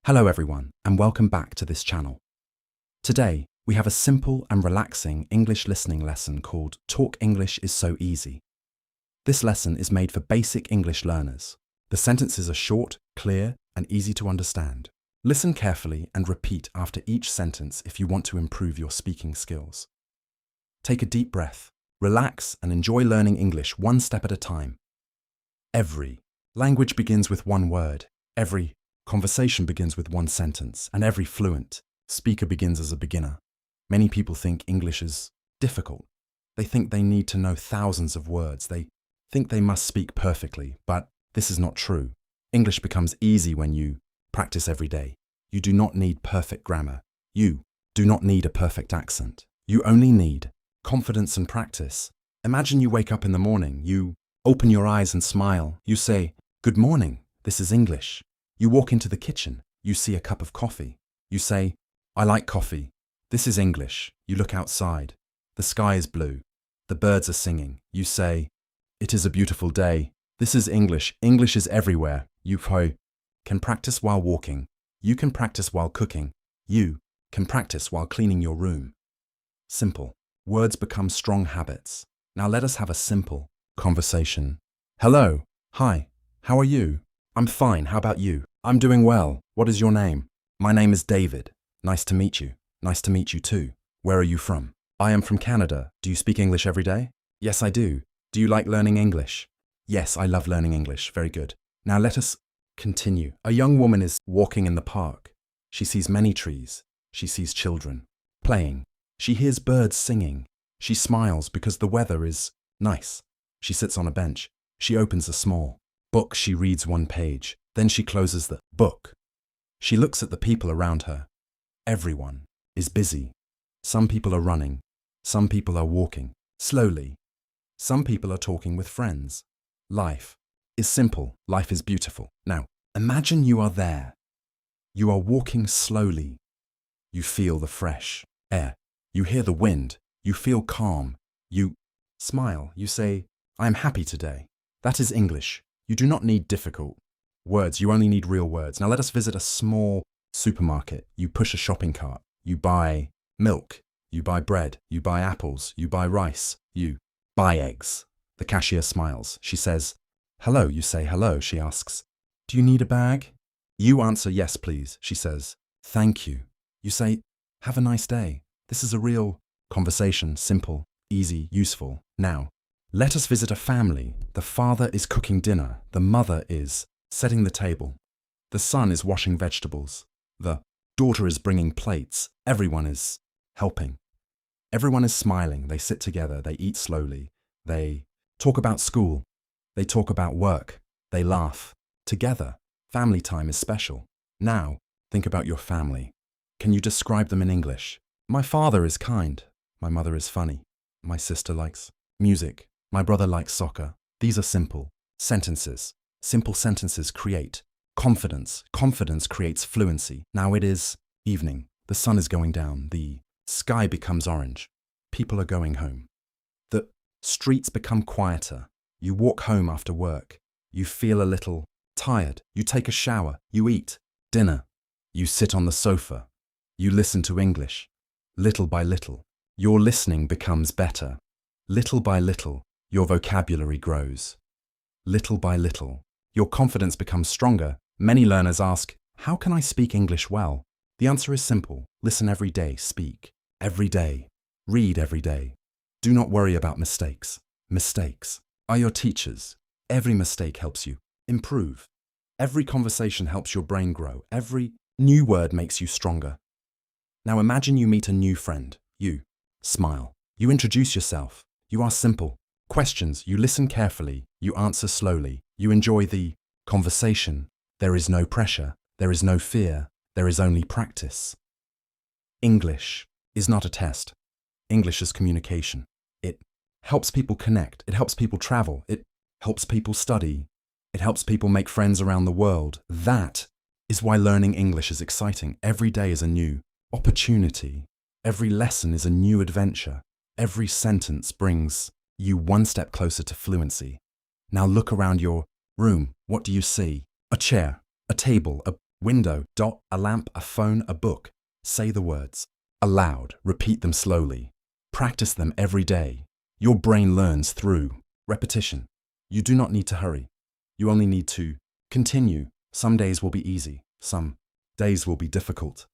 Hello everyone, and welcome back to this channel. Today, we have a simple and relaxing English listening lesson called Talk English is So Easy. This lesson is made for basic English learners. The sentences are short, clear, and easy to understand. Listen carefully and repeat after each sentence if you want to improve your speaking skills. Take a deep breath, relax, and enjoy learning English one step at a time. Every language begins with one word. Every conversation begins with one sentence, and every fluent speaker begins as a beginner. Many people think English is difficult. They think they need to know thousands of words. They think they must speak perfectly, but this is not true. English becomes easy when you practice every day. You do not need perfect grammar. You do not need a perfect accent. You only need confidence and practice. Imagine you wake up in the morning, you open your eyes and smile. You say, "Good morning, this is English." You walk into the kitchen, you see a cup of coffee. You say, "I like coffee. This is English." You look outside. The sky is blue. The birds are singing. You say, "It is a beautiful day. This is English. English is everywhere." You can practice while walking. You can practice while cooking. You can practice while cleaning your room. Simple. Words become strong habits. Now let us have a simple conversation. Hello. Hi. How are you? I'm fine. How about you? I'm doing well. What is your name? My name is David. Nice to meet you. Nice to meet you too. Where are you from? I am from Canada. Do you speak English every day? Yes, I do. Do you like learning English? Yes, I love learning English. Very good. Now let us continue. A young woman is walking in the park. She sees many trees. She sees children playing. She hears birds singing. She smiles because the weather is nice. She sits on a bench. She opens a small book. She reads one page. Then she closes the book. She looks at the people around her. Everyone is busy. Some people are running. Some people are walking slowly. Some people are talking with friends. Life is simple. Life is beautiful. Now, imagine you are there. You are walking slowly. You feel the fresh air. You hear the wind. You feel calm. You smile. You say, "I am happy today." That is English. You do not need difficult words. You only need real words. Now let us visit a small supermarket. You push a shopping cart. You buy milk. You buy bread. You buy apples. You buy rice. You buy eggs. The cashier smiles. She says, "Hello." You say hello. She asks, "Do you need a bag?" You answer, "Yes, please." She says, "Thank you." You say, "Have a nice day." This is a real conversation. Simple, easy, useful. Now, let us visit a family. The father is cooking dinner. The mother is setting the table. The son is washing vegetables. The daughter is bringing plates. Everyone is helping. Everyone is smiling. They sit together. They eat slowly. They talk about school. They talk about work. They laugh together. Family time is special. Now, think about your family. Can you describe them in English? My father is kind. My mother is funny. My sister likes music. My brother likes soccer. These are simple sentences. Simple sentences create confidence. Confidence creates fluency. Now it is evening. The sun is going down. The sky becomes orange. People are going home. The streets become quieter. You walk home after work. You feel a little tired. You take a shower. You eat dinner. You sit on the sofa. You listen to English. Little by little, your listening becomes better. Little by little, your vocabulary grows. Little by little, your confidence becomes stronger. Many learners ask, "How can I speak English well?" The answer is simple. Listen every day. Speak every day. Read every day. Do not worry about mistakes. Mistakes are your teachers. Every mistake helps you improve. Every conversation helps your brain grow. Every new word makes you stronger. Now imagine you meet a new friend. You smile. You introduce yourself. You ask simple questions. You listen carefully. You answer slowly. You enjoy the conversation. There is no pressure. There is no fear. There is only practice. English is not a test. English is communication. It helps people connect. It helps people travel. It helps people study. It helps people make friends around the world. That is why learning English is exciting. Every day is a new opportunity. Every lesson is a new adventure. Every sentence brings you one step closer to fluency. Now look around your room. What do you see? A chair, a table, a Window, dot, a lamp, a phone, a book. Say the words aloud, repeat them slowly. Practice them every day. Your brain learns through repetition. You do not need to hurry. You only need to continue. Some days will be easy. Some days will be difficult.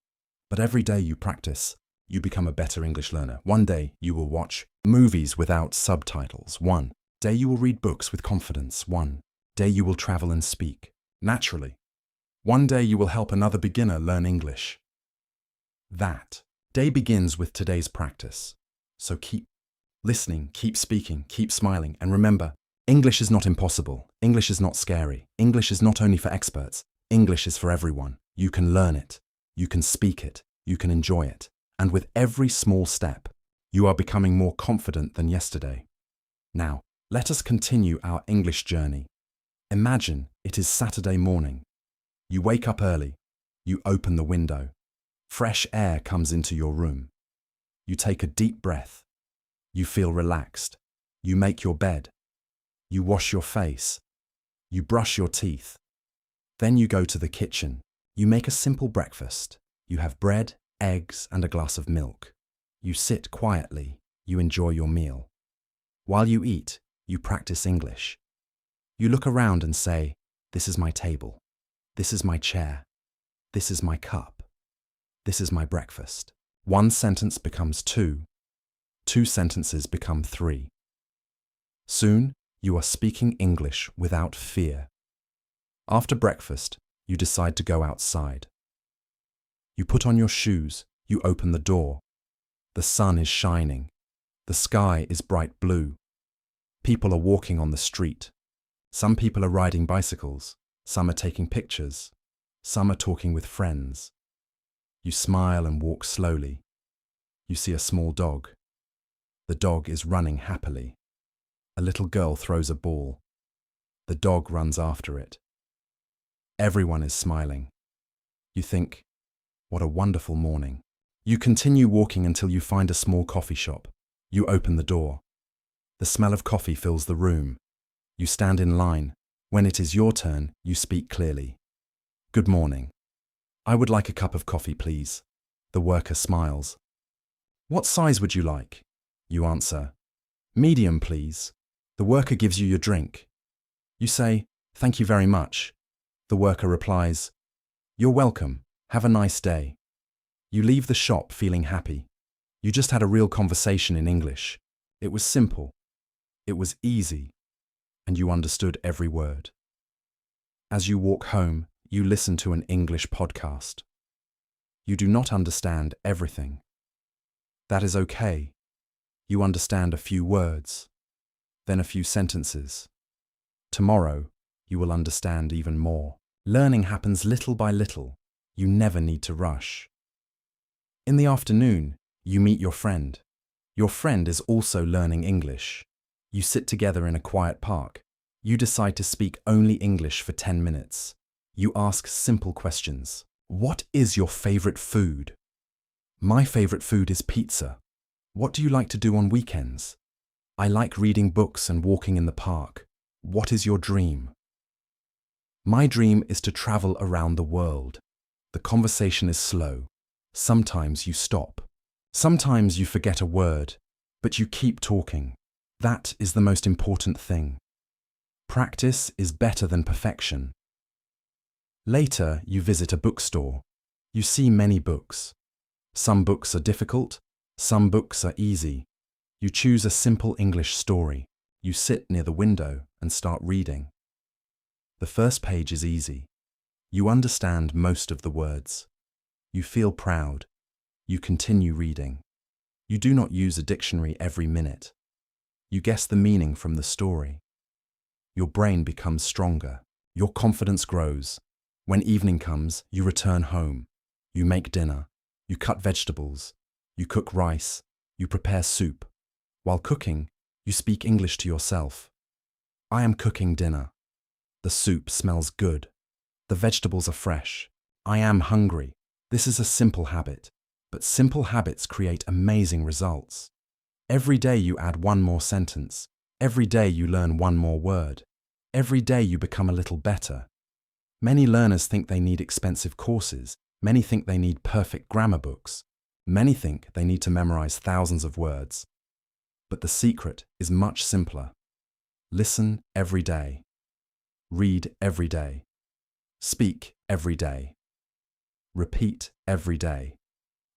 But every day you practice, you become a better English learner. One day you will watch movies without subtitles. One day you will read books with confidence. One day you will travel and speak naturally. One day you will help another beginner learn English. That day begins with today's practice. So keep listening, keep speaking, keep smiling, and remember, English is not impossible. English is not scary. English is not only for experts. English is for everyone. You can learn it. You can speak it. You can enjoy it. And with every small step, you are becoming more confident than yesterday. Now, let us continue our English journey. Imagine it is Saturday morning. You wake up early. You open the window. Fresh air comes into your room. You take a deep breath. You feel relaxed. You make your bed. You wash your face. You brush your teeth. Then you go to the kitchen. You make a simple breakfast. You have bread, eggs, and a glass of milk. You sit quietly. You enjoy your meal. While you eat, you practice English. You look around and say, "This is my table. This is my chair. This is my cup. This is my breakfast." One sentence becomes two. Two sentences become three. Soon, you are speaking English without fear. After breakfast, you decide to go outside. You put on your shoes. You open the door. The sun is shining. The sky is bright blue. People are walking on the street. Some people are riding bicycles. Some are taking pictures. Some are talking with friends. You smile and walk slowly. You see a small dog. The dog is running happily. A little girl throws a ball. The dog runs after it. Everyone is smiling. You think, what a wonderful morning. You continue walking until you find a small coffee shop. You open the door. The smell of coffee fills the room. You stand in line. When it is your turn, you speak clearly. "Good morning. I would like a cup of coffee, please." The worker smiles. "What size would you like?" You answer, "Medium, please." The worker gives you your drink. You say, "Thank you very much." The worker replies, "You're welcome. Have a nice day." You leave the shop feeling happy. You just had a real conversation in English. It was simple. It was easy. And you understood every word. As you walk home, you listen to an English podcast. You do not understand everything. That is okay. You understand a few words, then a few sentences. Tomorrow, you will understand even more. Learning happens little by little. You never need to rush. In the afternoon, you meet your friend. Your friend is also learning English. You sit together in a quiet park. You decide to speak only English for 10 minutes. You ask simple questions. What is your favorite food? My favorite food is pizza. What do you like to do on weekends? I like reading books and walking in the park. What is your dream? My dream is to travel around the world. The conversation is slow. Sometimes you stop. Sometimes you forget a word, but you keep talking. That is the most important thing. Practice is better than perfection. Later, you visit a bookstore. You see many books. Some books are difficult, some books are easy. You choose a simple English story. You sit near the window and start reading. The first page is easy. You understand most of the words. You feel proud. You continue reading. You do not use a dictionary every minute. You guess the meaning from the story. Your brain becomes stronger. Your confidence grows. When evening comes, you return home. You make dinner. You cut vegetables. You cook rice. You prepare soup. While cooking, you speak English to yourself. I am cooking dinner. The soup smells good. The vegetables are fresh. I am hungry. This is a simple habit, but simple habits create amazing results. Every day you add one more sentence. Every day you learn one more word. Every day you become a little better. Many learners think they need expensive courses. Many think they need perfect grammar books. Many think they need to memorize thousands of words. But the secret is much simpler. Listen every day. Read every day. Speak every day. Repeat every day.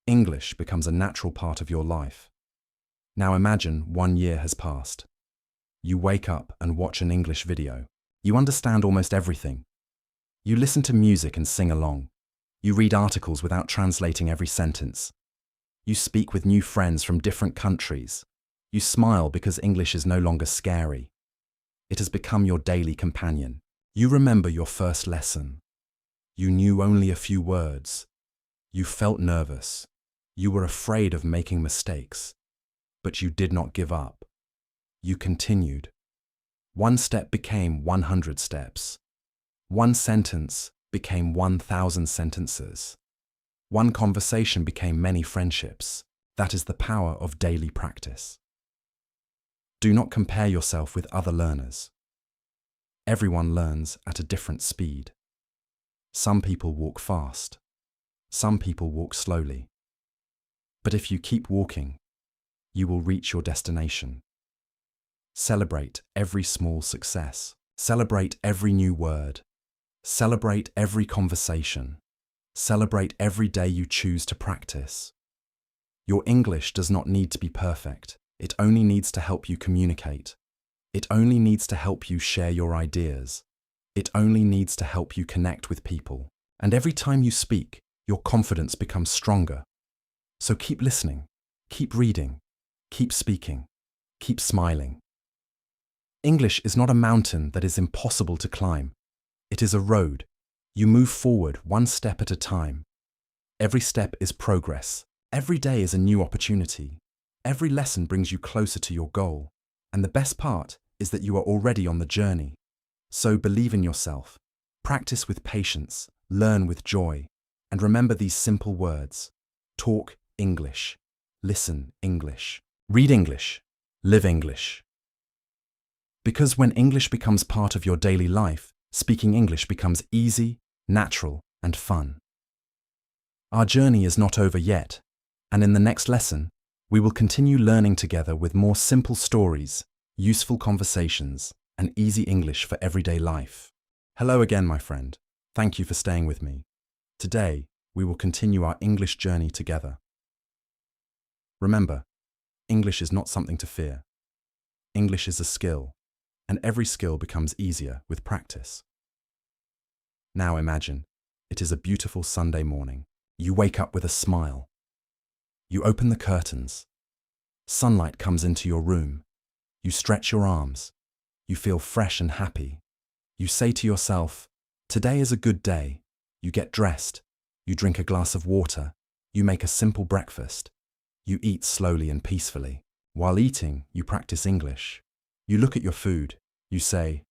English becomes a natural part of your life. Now imagine 1 year has passed. You wake up and watch an English video. You understand almost everything. You listen to music and sing along. You read articles without translating every sentence. You speak with new friends from different countries. You smile because English is no longer scary. It has become your daily companion. You remember your first lesson. You knew only a few words. You felt nervous. You were afraid of making mistakes. But you did not give up. You continued. 1 step became 100 steps. 1 sentence became 1,000 sentences. 1 conversation became many friendships. That is the power of daily practice. Do not compare yourself with other learners. Everyone learns at a different speed. Some people walk fast. Some people walk slowly. But if you keep walking, you will reach your destination. Celebrate every small success. Celebrate every new word. Celebrate every conversation. Celebrate every day you choose to practice. Your English does not need to be perfect. It only needs to help you communicate. It only needs to help you share your ideas. It only needs to help you connect with people. And every time you speak, your confidence becomes stronger. So keep listening, keep reading, keep speaking, keep smiling. English is not a mountain that is impossible to climb. It is a road. You move forward 1 step at a time. Every step is progress. Every day is a new opportunity. Every lesson brings you closer to your goal. And the best part is that you are already on the journey. So believe in yourself. Practice with patience. Learn with joy. And remember these simple words. Talk English. Listen English. Read English. Live English. Because when English becomes part of your daily life, speaking English becomes easy, natural, and fun. Our journey is not over yet, and in the next lesson, we will continue learning together with more simple stories, useful conversations, and easy English for everyday life. Hello again, my friend. Thank you for staying with me. Today, we will continue our English journey together. Remember, English is not something to fear. English is a skill, and every skill becomes easier with practice. Now imagine, it is a beautiful Sunday morning. You wake up with a smile. You open the curtains. Sunlight comes into your room. You stretch your arms. You feel fresh and happy. You say to yourself, today is a good day. You get dressed. You drink a glass of water. You make a simple breakfast. You eat slowly and peacefully. While eating, you practice English. You look at your food. You say,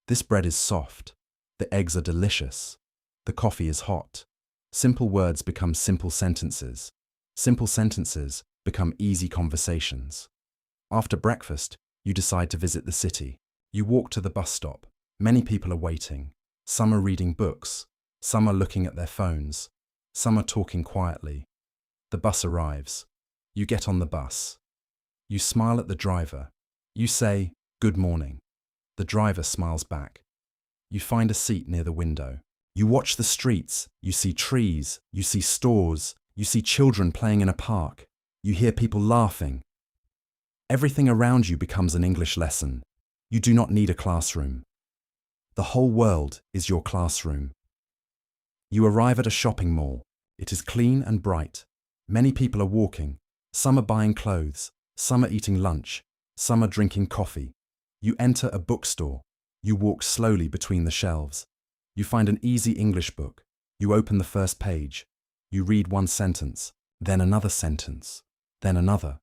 this bread is soft. The eggs are delicious. The coffee is hot. Simple words become simple sentences. Simple sentences become easy conversations. After breakfast, you decide to visit the city. You walk to the bus stop. Many people are waiting. Some are reading books. Some are looking at their phones. Some are talking quietly. The bus arrives. You get on the bus. You smile at the driver. You say, good morning. The driver smiles back. You find a seat near the window. You watch the streets. You see trees. You see stores. You see children playing in a park. You hear people laughing. Everything around you becomes an English lesson. You do not need a classroom. The whole world is your classroom. You arrive at a shopping mall. It is clean and bright. Many people are walking. Some are buying clothes. Some are eating lunch. Some are drinking coffee. You enter a bookstore. You walk slowly between the shelves. You find an easy English book. You open the first page. You read 1 sentence, then another sentence, then another.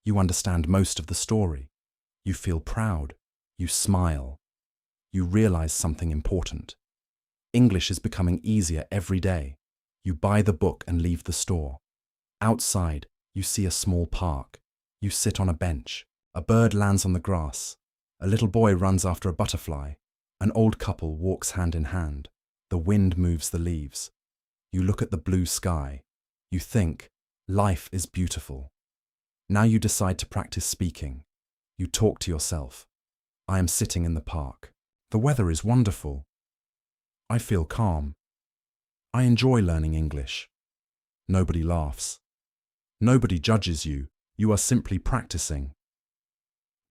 You understand most of the story. You feel proud. You smile. You realize something important. English is becoming easier every day. You buy the book and leave the store. Outside, you see a small park. You sit on a bench. A bird lands on the grass. A little boy runs after a butterfly. An old couple walks hand in hand. The wind moves the leaves. You look at the blue sky. You think, life is beautiful. Now you decide to practice speaking. You talk to yourself. I am sitting in the park. The weather is wonderful. I feel calm. I enjoy learning English. Nobody laughs. Nobody judges you. You are simply practicing.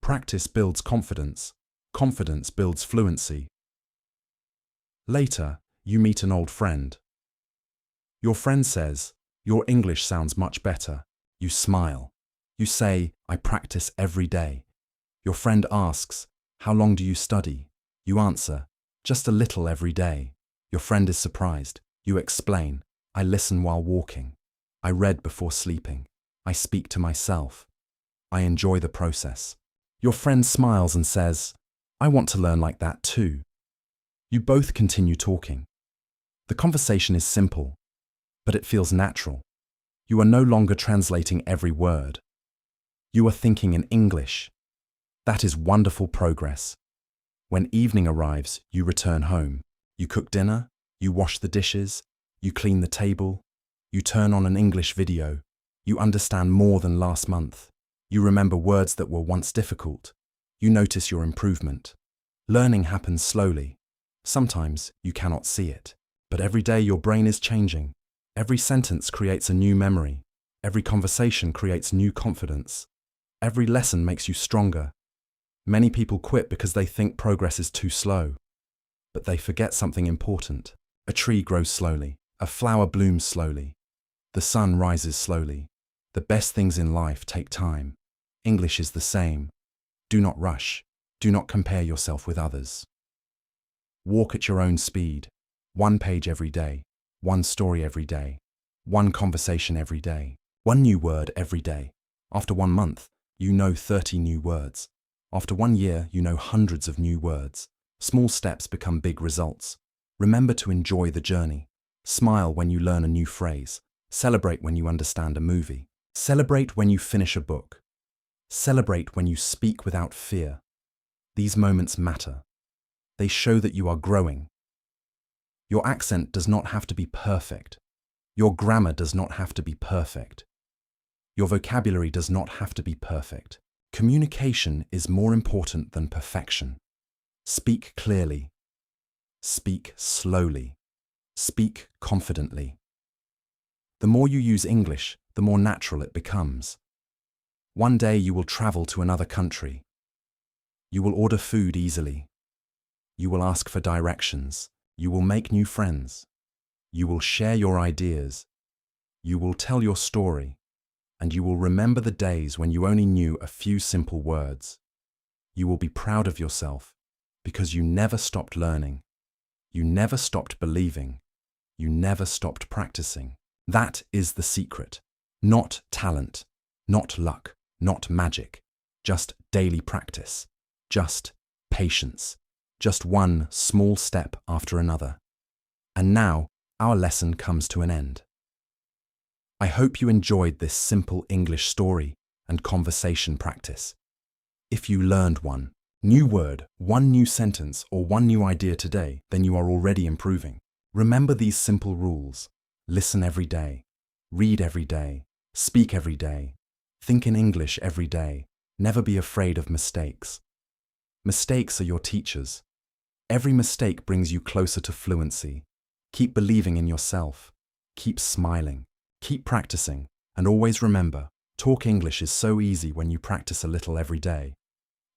Practice builds confidence. Confidence builds fluency. Later, you meet an old friend. Your friend says, "Your English sounds much better." You smile. You say, "I practice every day." Your friend asks, "How long do you study?" You answer, "Just a little every day." Your friend is surprised. You explain, "I listen while walking. I read before sleeping. I speak to myself. I enjoy the process." Your friend smiles and says, "I want to learn like that too." You both continue talking. The conversation is simple, but it feels natural. You are no longer translating every word. You are thinking in English. That is wonderful progress. When evening arrives, you return home. You cook dinner, you wash the dishes, you clean the table, you turn on an English video. You understand more than last month. You remember words that were once difficult. You notice your improvement. Learning happens slowly. Sometimes you cannot see it, but every day your brain is changing. Every sentence creates a new memory. Every conversation creates new confidence. Every lesson makes you stronger. Many people quit because they think progress is too slow. But they forget something important. A tree grows slowly. A flower blooms slowly. The sun rises slowly. The best things in life take time. English is the same. Do not rush. Do not compare yourself with others. Walk at your own speed. One page every day. One story every day. One conversation every day. One new word every day. After 1 month, you know 30 new words. After 1 year, you know hundreds of new words. Small steps become big results. Remember to enjoy the journey. Smile when you learn a new phrase. Celebrate when you understand a movie. Celebrate when you finish a book. Celebrate when you speak without fear. These moments matter. They show that you are growing. Your accent does not have to be perfect. Your grammar does not have to be perfect. Your vocabulary does not have to be perfect. Communication is more important than perfection. Speak clearly. Speak slowly. Speak confidently. The more you use English, the more natural it becomes. One day you will travel to another country. You will order food easily. You will ask for directions. You will make new friends. You will share your ideas. You will tell your story. And you will remember the days when you only knew a few simple words. You will be proud of yourself because you never stopped learning. You never stopped believing. You never stopped practicing. That is the secret. Not talent, not luck, not magic. Just daily practice. Just patience. Just one small step after another. And now, our lesson comes to an end. I hope you enjoyed this simple English story and conversation practice. If you learned one new word, one new sentence, or one new idea today, then you are already improving. Remember these simple rules. Listen every day. Read every day. Speak every day. Think in English every day. Never be afraid of mistakes. Mistakes are your teachers. Every mistake brings you closer to fluency. Keep believing in yourself. Keep smiling. Keep practicing. And always remember, talk English is so easy when you practice a little every day.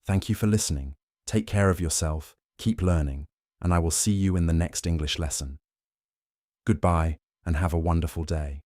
Thank you for listening. Take care of yourself. Keep learning. And I will see you in the next English lesson. Goodbye and have a wonderful day.